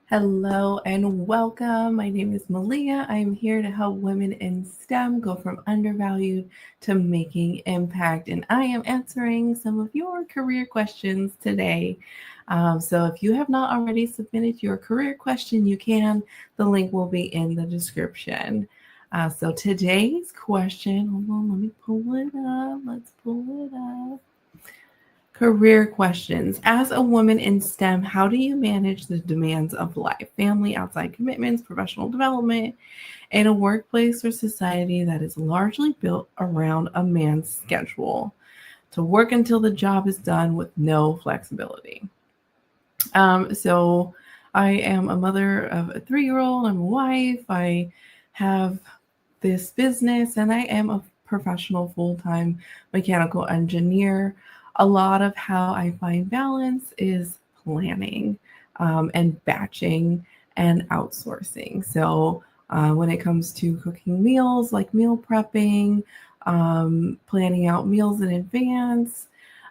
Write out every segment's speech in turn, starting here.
Hello and welcome. My name is Malia. I'm here to help women in STEM go from undervalued to making impact. And I am answering some of your career questions today. So if you have not already submitted your career question, you can. The link will be in the description. So today's question, hold on, let me pull it up. Let's pull it up. Career questions. As a woman in STEM, how do you manage the demands of life, family, outside commitments, professional development, in a workplace or society that is largely built around a man's schedule to work until the job is done with no flexibility? So I am a mother of a 3-year-old. I'm a wife. I have this business and I am a professional full-time mechanical engineer. A lot of how I find balance is planning and batching and outsourcing. So when it comes to cooking meals, like meal prepping, planning out meals in advance,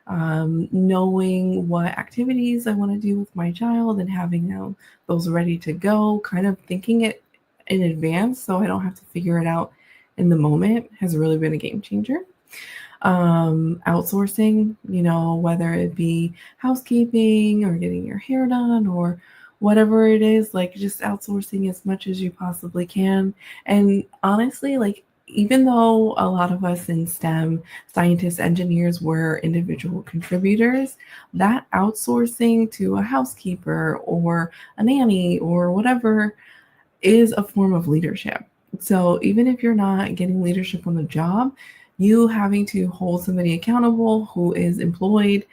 knowing what activities I want to do with my child and having those ready to go, kind of thinking it in advance so I don't have to figure it out in the moment has really been a game changer. Outsourcing, whether it be housekeeping or getting your hair done or whatever it is, like just outsourcing as much as you possibly can. And honestly, like even though a lot of us in STEM, scientists, engineers, were individual contributors, that outsourcing to a housekeeper or a nanny or whatever is a form of leadership. So even if you're not getting leadership on the job, you having to hold somebody accountable who is employed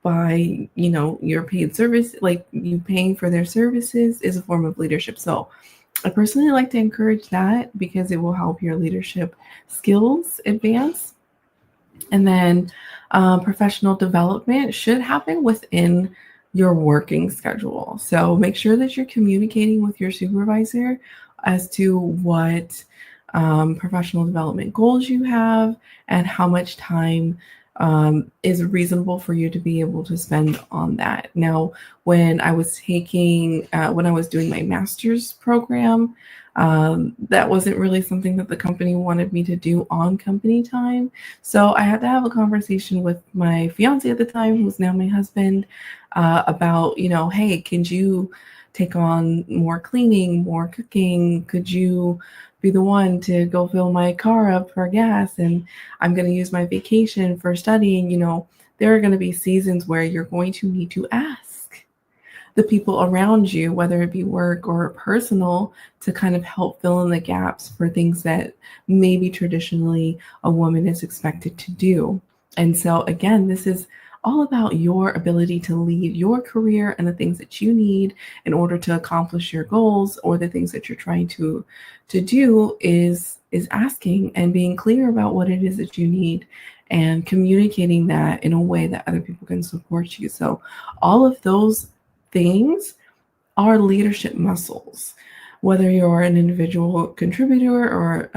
by, your paid service, like you paying for their services, is a form of leadership. So I personally like to encourage that because it will help your leadership skills advance. And then professional development should happen within your working schedule. So make sure that you're communicating with your supervisor as to what professional development goals you have and how much time is reasonable for you to be able to spend on that. Now, when I was doing my master's program, that wasn't really something that the company wanted me to do on company time. So I had to have a conversation with my fiance at the time, who's now my husband, about, hey, can you take on more cleaning, more cooking? Could you be the one to go fill my car up for gas? And I'm going to use my vacation for studying. There are going to be seasons where you're going to need to ask the people around you, whether it be work or personal, to kind of help fill in the gaps for things that maybe traditionally a woman is expected to do. And so, again, this is all about your ability to lead your career and the things that you need in order to accomplish your goals, or the things that you're trying to do is asking and being clear about what it is that you need and communicating that in a way that other people can support you. So all of those things are leadership muscles. Whether you're an individual contributor or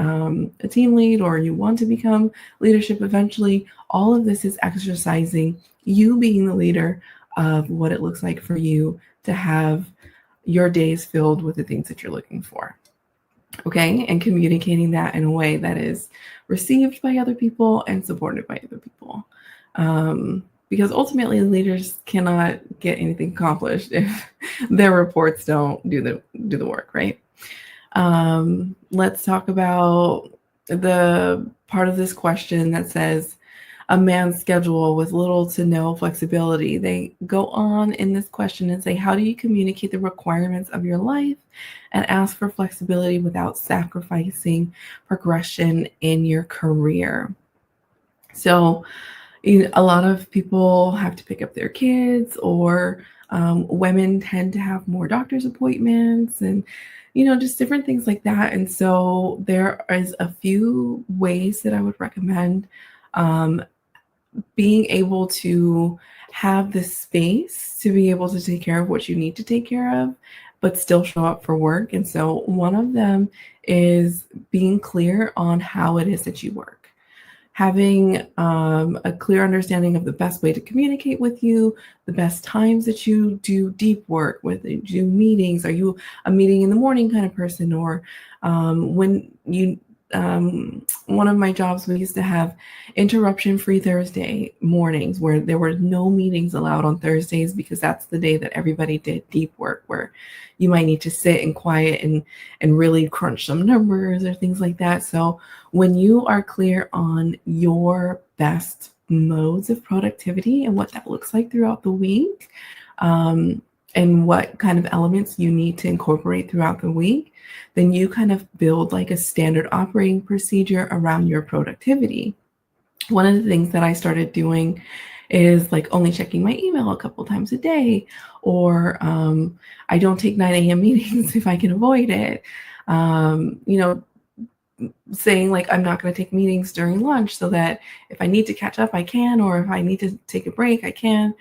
a team lead, or you want to become leadership eventually, all of this is exercising you being the leader of what it looks like for you to have your days filled with the things that you're looking for. Okay, and communicating that in a way that is received by other people and supported by other people. Because ultimately leaders cannot get anything accomplished if their reports don't do the work, right? Let's talk about the part of this question that says a man's schedule with little to no flexibility. They go on in this question and say, how do you communicate the requirements of your life and ask for flexibility without sacrificing progression in your career? So a lot of people have to pick up their kids, or women tend to have more doctor's appointments and, just different things like that. And so there is a few ways that I would recommend being able to have the space to be able to take care of what you need to take care of, but still show up for work. And so one of them is being clear on how it is that you work. having a clear understanding of the best way to communicate with you, the best times that you do deep work, with do meetings. Are you a meeting in the morning kind of person, or when you one of my jobs, we used to have interruption-free Thursday mornings where there were no meetings allowed on Thursdays because that's the day that everybody did deep work, where you might need to sit and quiet and really crunch some numbers or things like that. So when you are clear on your best modes of productivity and what that looks like throughout the week, and what kind of elements you need to incorporate throughout the week, then you kind of build like a standard operating procedure around your productivity. One of the things that I started doing is like only checking my email a couple times a day, or I don't take 9 a.m. meetings if I can avoid it. You know, saying like I'm not going to take meetings during lunch so that if I need to catch up, I can, or if I need to take a break, I can.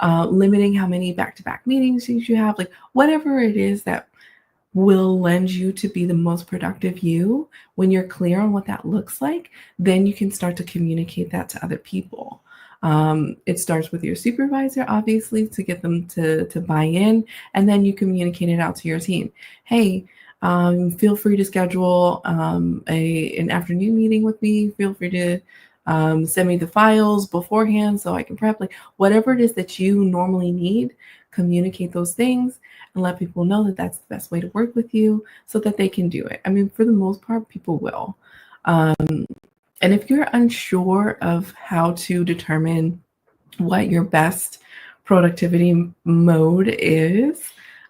Limiting how many back-to-back meetings you have, like whatever it is that will lend you to be the most productive you. When you're clear on what that looks like, then you can start to communicate that to other people. It starts with your supervisor, obviously, to get them to buy in, and then you communicate it out to your team. Hey, feel free to schedule an afternoon meeting with me. Feel free to send me the files beforehand so I can prep. Like whatever it is that you normally need, communicate those things and let people know that that's the best way to work with you so that they can do it. I mean, for the most part, people will. And if you're unsure of how to determine what your best productivity mode is,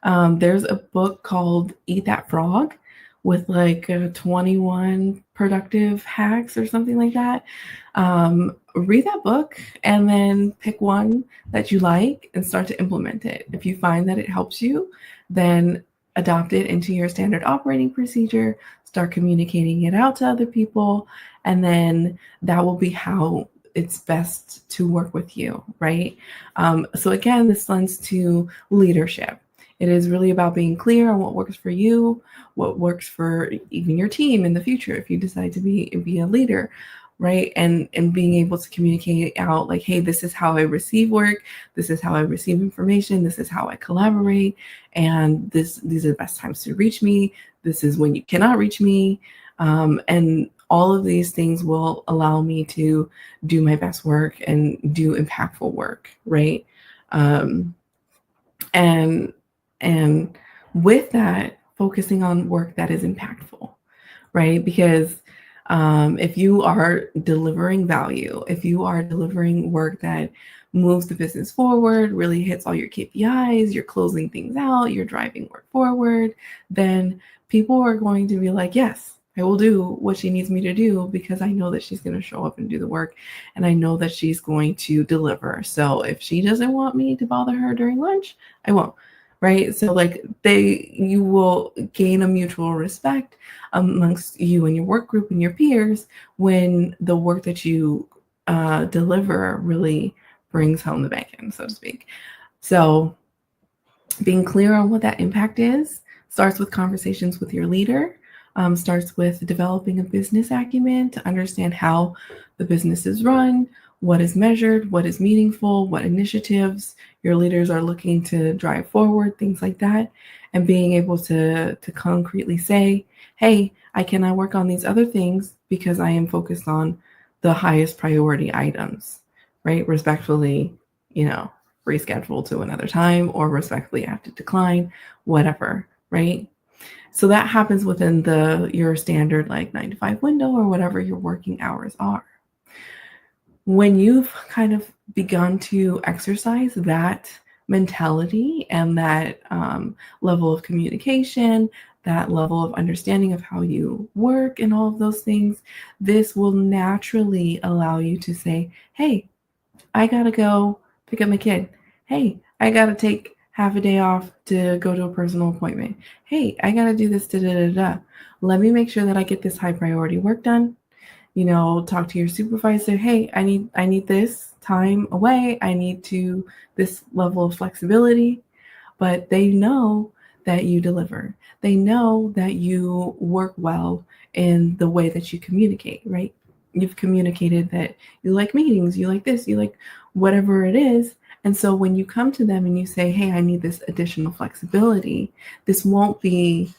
there's a book called Eat That Frog with like 21 productive hacks or something like that. Read that book and then pick one that you like and start to implement it. If you find that it helps you, then adopt it into your standard operating procedure, start communicating it out to other people, and then that will be how it's best to work with you, right? So again, this lends to leadership. It is really about being clear on what works for you, what works for even your team in the future if you decide to be a leader, right? And being able to communicate out like, hey, this is how I receive work, this is how I receive information, this is how I collaborate, and these are the best times to reach me. This is when you cannot reach me, and all of these things will allow me to do my best work and do impactful work, right? And and with that, focusing on work that is impactful, right? Because if you are delivering value, if you are delivering work that moves the business forward, really hits all your KPIs, you're closing things out, you're driving work forward, then people are going to be like, yes, I will do what she needs me to do because I know that she's going to show up and do the work and I know that she's going to deliver. So if she doesn't want me to bother her during lunch, I won't. Right. So like you will gain a mutual respect amongst you and your work group and your peers when the work that you deliver really brings home the bacon, so to speak. So being clear on what that impact is starts with conversations with your leader, starts with developing a business acumen to understand how the business is run, what is measured, what is meaningful, what initiatives your leaders are looking to drive forward, things like that, and being able to concretely say, hey, I cannot work on these other things because I am focused on the highest priority items, right? Respectfully, reschedule to another time or respectfully have to decline, whatever, right? So that happens within your standard like 9 to 5 window or whatever your working hours are. When you've kind of begun to exercise that mentality and that level of communication, that level of understanding of how you work and all of those things, this will naturally allow you to say, hey, I gotta go pick up my kid. Hey, I gotta take half a day off to go to a personal appointment. Hey, I gotta do this, da da da da. Let me make sure that I get this high priority work done. Talk to your supervisor. Hey, I need this time away. I need this level of flexibility. But they know that you deliver. They know that you work well in the way that you communicate, right? you've communicated that you like meetings, you like this, you like whatever it is. And so when you come to them and you say, hey, I need this additional flexibility, this won't be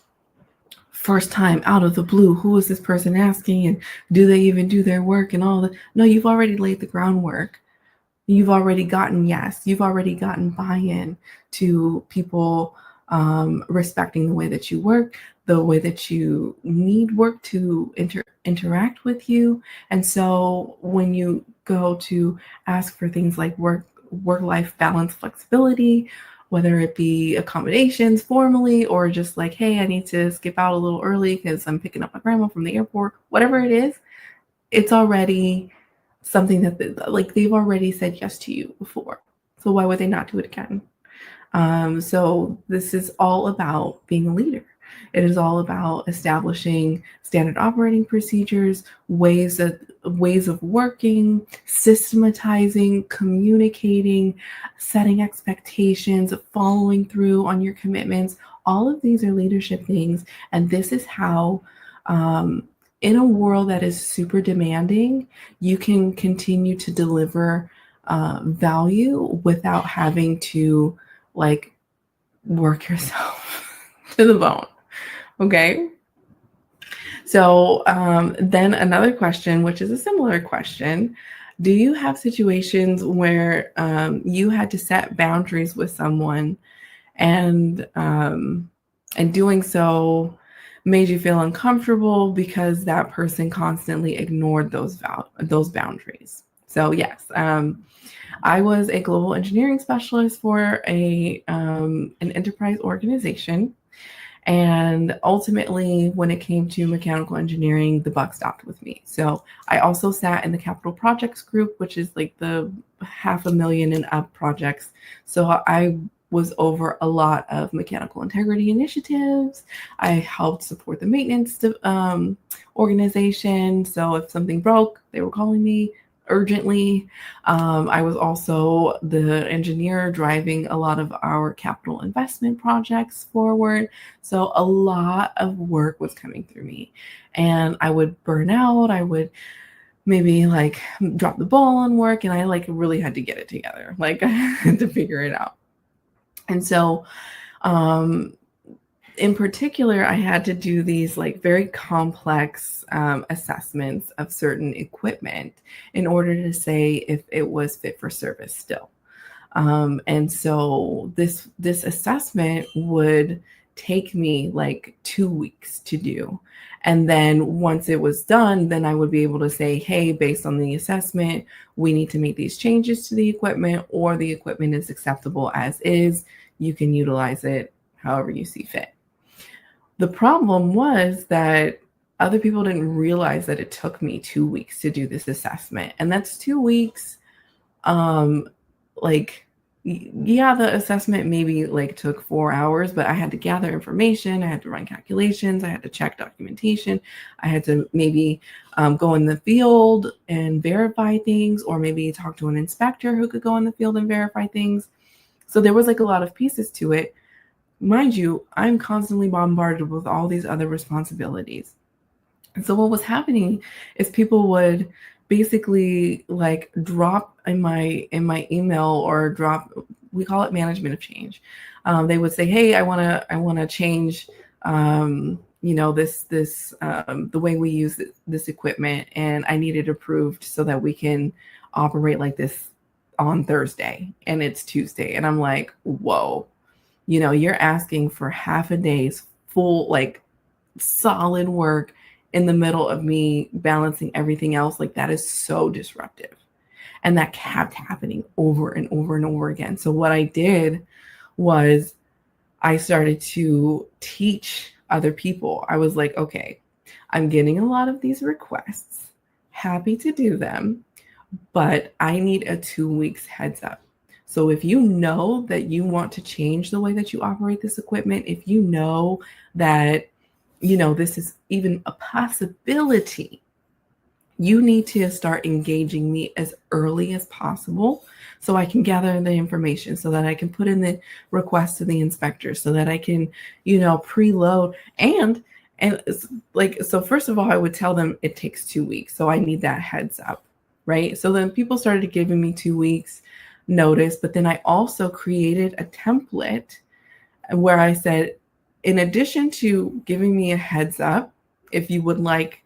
first time out of the blue. Who is this person asking? And do they even do their work and all that? No, you've already laid the groundwork. You've already gotten yes. You've already gotten buy-in to people respecting the way that you work, the way that you need work to interact with you. And so when you go to ask for things like work-life balance flexibility, whether it be accommodations formally or just like, hey, I need to skip out a little early because I'm picking up my grandma from the airport, whatever it is, it's already something that like they've already said yes to you before. So why would they not do it again? So this is all about being a leader. It is all about establishing standard operating procedures, ways of working, systematizing, communicating, setting expectations, following through on your commitments. All of these are leadership things, and this is how in a world that is super demanding, you can continue to deliver value without having to like work yourself to the bone. Okay. So then another question, which is a similar question. Do you have situations where you had to set boundaries with someone and doing so made you feel uncomfortable because that person constantly ignored those boundaries? So yes, I was a global engineering specialist for an enterprise organization. And ultimately, when it came to mechanical engineering, the buck stopped with me. So I also sat in the capital projects group, which is like the $500,000 and up projects. So I was over a lot of mechanical integrity initiatives. I helped support the maintenance organization. So if something broke, they were calling me urgently. I was also the engineer driving a lot of our capital investment projects forward. So a lot of work was coming through me, and I would burn out. I would maybe like drop the ball on work, and I like really had to get it together. Like I had to figure it out. And so in particular, I had to do these like very complex assessments of certain equipment in order to say if it was fit for service still. And so this assessment would take me like 2 weeks to do. And then once it was done, then I would be able to say, hey, based on the assessment, we need to make these changes to the equipment, or the equipment is acceptable as is. You can utilize it however you see fit. The problem was that other people didn't realize that it took me 2 weeks to do this assessment. And that's 2 weeks. Like, yeah, the assessment maybe like took 4 hours, but I had to gather information. I had to run calculations. I had to check documentation. I had to maybe go in the field and verify things, or maybe talk to an inspector who could go in the field and verify things. So there was like a lot of pieces to it. Mind you, I'm constantly bombarded with all these other responsibilities. And so what was happening is people would basically like drop in my email, or drop, we call it management of change. They would say, hey, I want to change the way we use this equipment, and I need it approved so that we can operate like this on Thursday, and it's Tuesday. And I'm like, whoa. You're asking for half a day's full, like solid work in the middle of me balancing everything else. Like that is so disruptive. And that kept happening over and over and over again. So what I did was I started to teach other people. I was like, okay, I'm getting a lot of these requests, happy to do them, but I need a 2 weeks heads up. So if you know that you want to change the way that you operate this equipment, if you know that, this is even a possibility, you need to start engaging me as early as possible so I can gather the information, so that I can put in the request to the inspector, so that I can, preload. And And it's like, so first of all, I would tell them it takes 2 weeks. So I need that heads up, right? So then people started giving me 2 weeks notice, but then I also created a template where I said, in addition to giving me a heads up, if you would like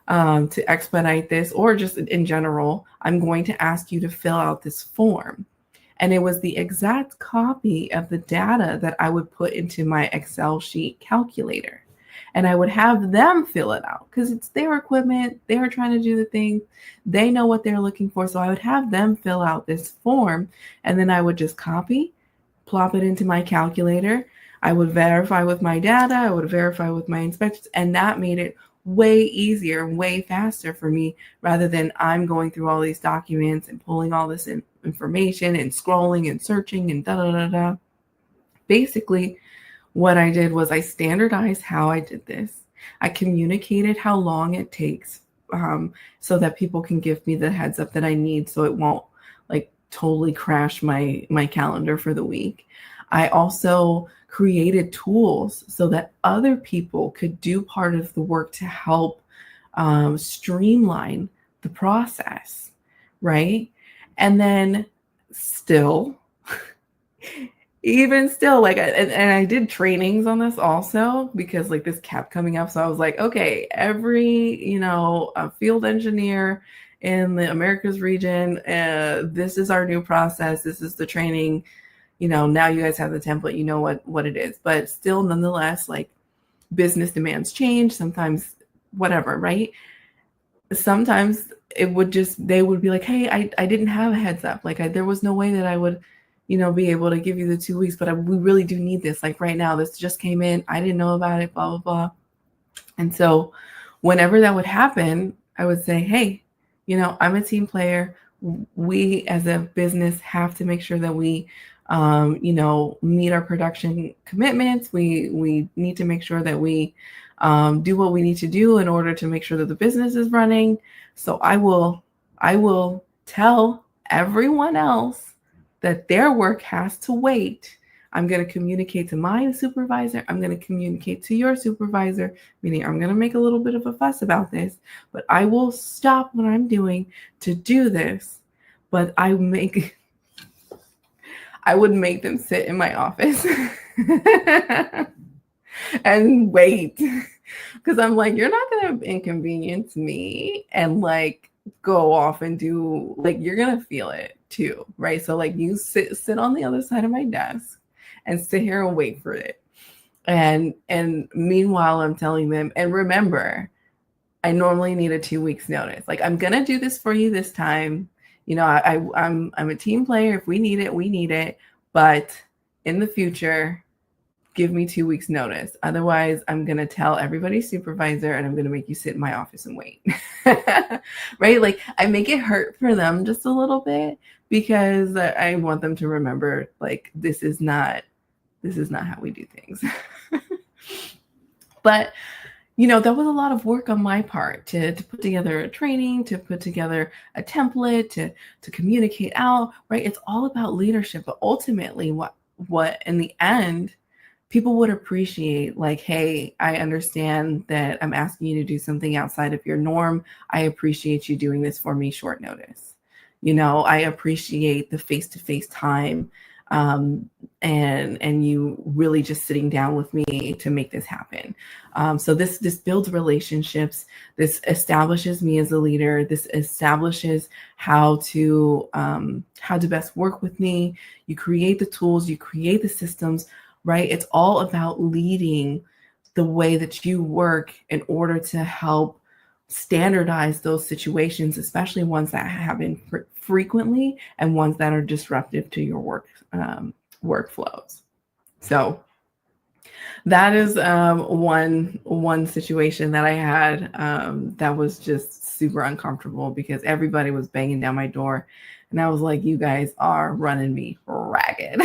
to expedite this, or just in general, I'm going to ask you to fill out this form. And it was the exact copy of the data that I would put into my Excel sheet calculator. And I would have them fill it out because it's their equipment. They were trying to do the thing. They know what they're looking for. So I would have them fill out this form, and then I would just copy, plop it into my calculator. I would verify with my data. I would verify with my inspections. And that made it way easier and way faster for me, rather than I'm going through all these documents and pulling all this information and scrolling and searching and da da da da. Basically, what I did was I standardized how I did this. I communicated how long it takes, so that people can give me the heads up that I need, so it won't like totally crash my calendar for the week. I also created tools so that other people could do part of the work to help streamline the process, right? And then still, even still, like, and I did trainings on this also, because like this kept coming up. So I was like, okay, every, field engineer in the Americas region, this is our new process. This is the training. Now you guys have the template, you know what it is, but still, nonetheless, like, business demands change sometimes, whatever, right? Sometimes they would be like, hey, I didn't have a heads up. Like, there was no way that I would, be able to give you the 2 weeks, but we really do need this. Like right now, this just came in. I didn't know about it, blah, blah, blah. And so whenever that would happen, I would say, hey, I'm a team player. We as a business have to make sure that we, meet our production commitments. We need to make sure that we do what we need to do in order to make sure that the business is running. So I will tell everyone else that their work has to wait. I'm going to communicate to my supervisor. I'm going to communicate to your supervisor, meaning I'm going to make a little bit of a fuss about this, but I will stop what I'm doing to do this. But I would make them sit in my office and wait, because I'm like, you're not going to inconvenience me and like go off and do, like, you're going to feel it too, right? So like, you sit on the other side of my desk and sit here and wait for it. And meanwhile, I'm telling them, and remember, I normally need a 2 weeks notice. Like, I'm going to do this for you this time. I'm a team player. If we need it, we need it. But in the future, give me 2 weeks notice. Otherwise, I'm going to tell everybody's supervisor and I'm going to make you sit in my office and wait. Right? Like, I make it hurt for them just a little bit, because I want them to remember, like, this is not how we do things. But that was a lot of work on my part to put together a training, to put together a template, to communicate out, right? It's all about leadership, but ultimately what in the end, people would appreciate, like, hey, I understand that I'm asking you to do something outside of your norm. I appreciate you doing this for me short notice. I appreciate the face-to-face time. And you really just sitting down with me to make this happen. So this builds relationships. This establishes me as a leader. This establishes how to best work with me. You create the tools, you create the systems, right? It's all about leading the way that you work in order to help standardize those situations, especially ones that happen frequently and ones that are disruptive to your workflows. So that is one situation that I had that was just super uncomfortable, because everybody was banging down my door and I was like, you guys are running me ragged.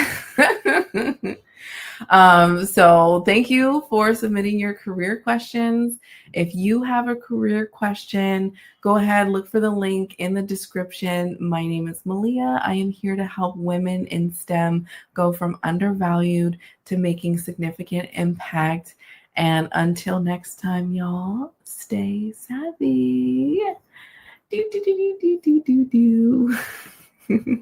So thank you for submitting your career questions. If you have a career question, go ahead, look for the link in the description. My name is Malia. I am here to help women in STEM go from undervalued to making significant impact. And until next time, y'all, stay savvy. Do, do, do, do, do, do, do.